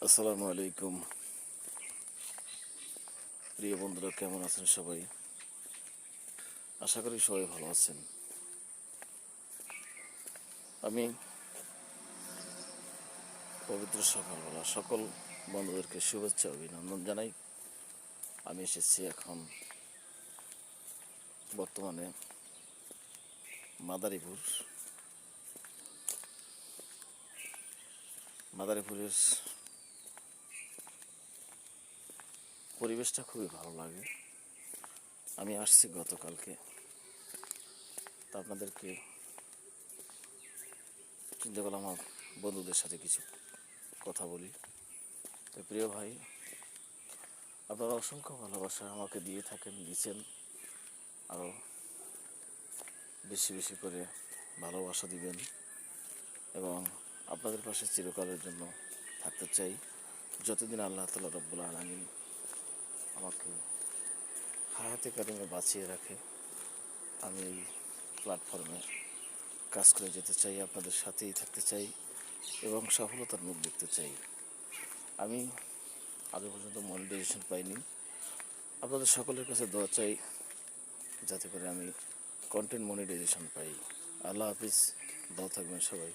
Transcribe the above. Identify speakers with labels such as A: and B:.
A: আসসালামু আলাইকুম প্রিয় বন্ধুরা, কেমন আছেন সবাই? আশা করি সবাই ভালো আছেন। আমি পবিত্র সকালবেলা সকল বন্ধুদেরকে শুভেচ্ছা অভিনন্দন জানাই। আমি এসেছি এখন বর্তমানে মাদারীপুরের পরিবেশটা খুবই ভালো লাগে। আমি আসছি গতকালকে, তা আপনাদেরকে চিন্তা করলাম আমার বন্ধুদের সাথে কিছু কথা বলি। তো প্রিয় ভাই, আপনারা অসংখ্য ভালোবাসা আমাকে দিয়ে থাকেন, দিচ্ছেন, আরও বেশি বেশি করে ভালোবাসা দিবেন এবং আপনাদের পাশে চিরকালের জন্য থাকতে চাই। যতদিন আল্লাহ তাআলা রব্বুল আলামিন আমাকে হায়াতে কারিমে বাঁচিয়ে রাখে, আমি এই প্ল্যাটফর্মে কাজ করে যেতে চাই, আপনাদের সাথেই থাকতে চাই এবং সফলতার মুখ দেখতে চাই। আমি আগে পর্যন্ত মনিটাইজেশন পাইনি। আপনাদের সকলের কাছে দোয়া চাই যাতে করে আমি কন্টেন্ট মনিটাইজেশন পাই। আল্লাহ হাফিজ, ভালো থাকবেন সবাই।